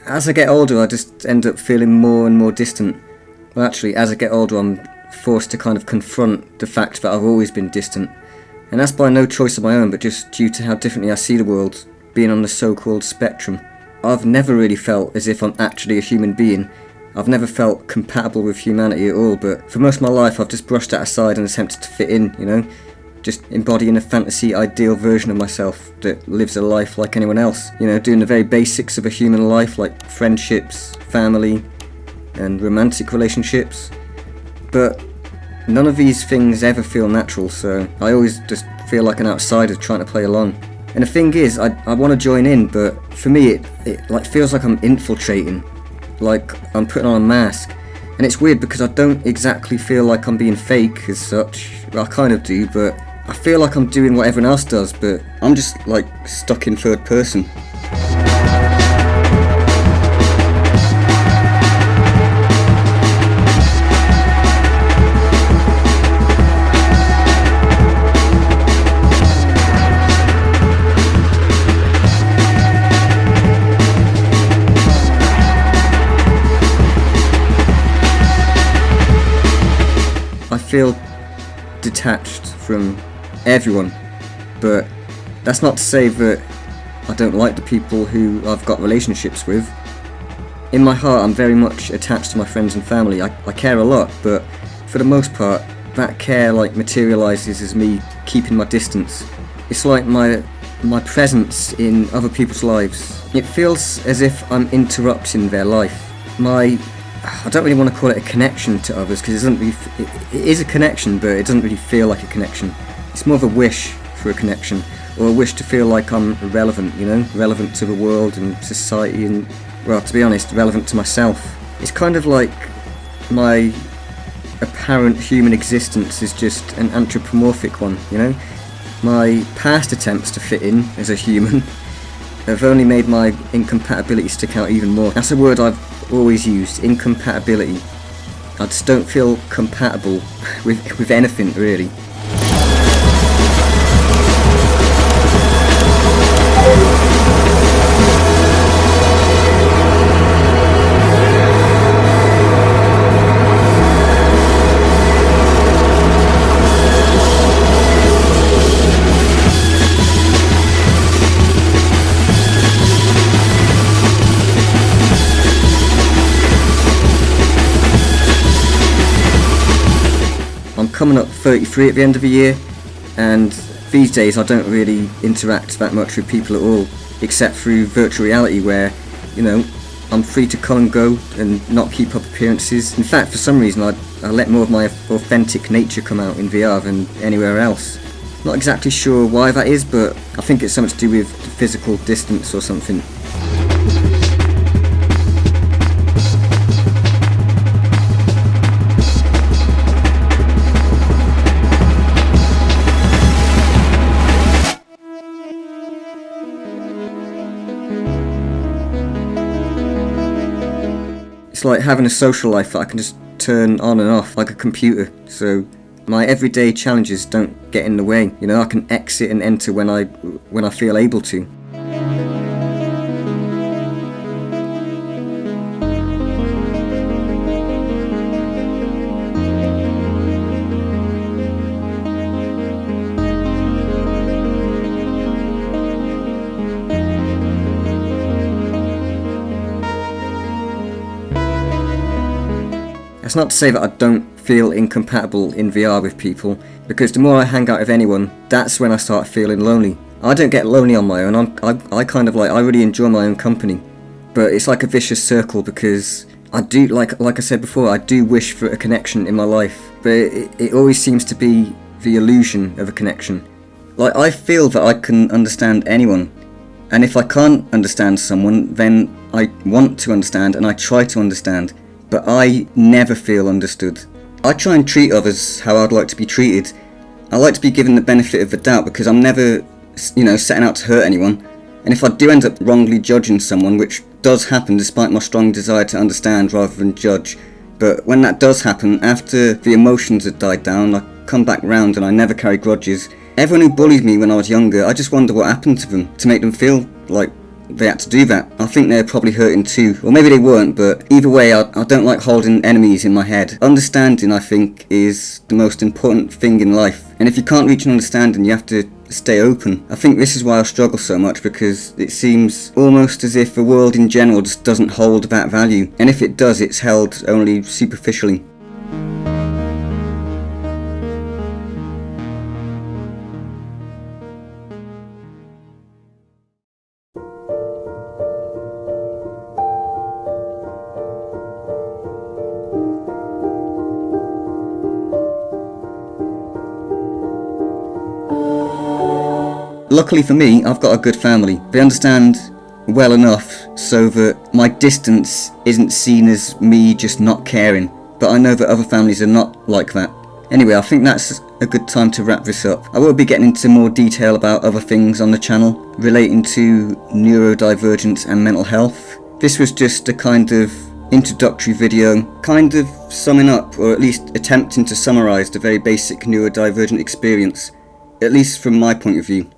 as I get older, I just end up feeling more and more distant. Well, actually, as I get older, I'm forced to kind of confront the fact that I've always been distant. And that's by no choice of my own, but just due to how differently I see the world, being on the so-called spectrum. I've never really felt as if I'm actually a human being. I've never felt compatible with humanity at all, but for most of my life I've just brushed that aside and attempted to fit in, you know? Just embodying a fantasy ideal version of myself that lives a life like anyone else. You know, doing the very basics of a human life, like friendships, family, and romantic relationships. But none of these things ever feel natural, so I always just feel like an outsider trying to play along. And the thing is, I want to join in, but for me it like feels like I'm infiltrating, like I'm putting on a mask. And it's weird because I don't exactly feel like I'm being fake as such. Well, I kind of do, but I feel like I'm doing what everyone else does, but I'm just like stuck in third person. I feel detached from everyone, but that's not to say that I don't like the people who I've got relationships with. In my heart, I'm very much attached to my friends and family. I care a lot, but for the most part, that care like materializes as me keeping my distance. It's like my presence in other people's lives. It feels as if I'm interrupting their life. I don't really want to call it a connection to others because it is a connection, but it doesn't really feel like a connection. It's more of a wish for a connection, or a wish to feel like I'm relevant, you know, relevant to the world and society and, well, to be honest, relevant to myself. It's kind of like my apparent human existence is just an anthropomorphic one, you know? My past attempts to fit in as a human have only made my incompatibility stick out even more. That's a word I've always used, incompatibility. I just don't feel compatible with anything, really. I'm coming up 33 at the end of the year, and these days I don't really interact that much with people at all, except through virtual reality where, you know, I'm free to come and go and not keep up appearances. In fact, for some reason I let more of my authentic nature come out in VR than anywhere else. Not exactly sure why that is, but I think it's something to do with the physical distance or something. It's like having a social life that I can just turn on and off like a computer, so my everyday challenges don't get in the way. You know, I can exit and enter when I feel able to. That's not to say that I don't feel incompatible in VR with people, because the more I hang out with anyone, that's when I start feeling lonely. I don't get lonely on my own. I really enjoy my own company, but it's like a vicious circle because I do, like I said before, I do wish for a connection in my life, but it always seems to be the illusion of a connection. Like, I feel that I can understand anyone, and if I can't understand someone, then I want to understand and I try to understand. But I never feel understood. I try and treat others how I'd like to be treated. I like to be given the benefit of the doubt because I'm never, setting out to hurt anyone. And if I do end up wrongly judging someone, which does happen despite my strong desire to understand rather than judge, but when that does happen, after the emotions had died down, I come back round and I never carry grudges. Everyone who bullied me when I was younger, I just wonder what happened to them to make them feel like they had to do that. I think they're probably hurting too, or maybe they weren't, but either way, I don't like holding enemies in my head. Understanding, I think, is the most important thing in life, and if you can't reach an understanding, you have to stay open. I think this is why I struggle so much, because it seems almost as if the world in general just doesn't hold that value, and if it does, it's held only superficially. Luckily for me, I've got a good family. They understand well enough so that my distance isn't seen as me just not caring, but I know that other families are not like that. Anyway, I think that's a good time to wrap this up. I will be getting into more detail about other things on the channel relating to neurodivergence and mental health. This was just a kind of introductory video, kind of summing up, or at least attempting to summarise the very basic neurodivergent experience, at least from my point of view.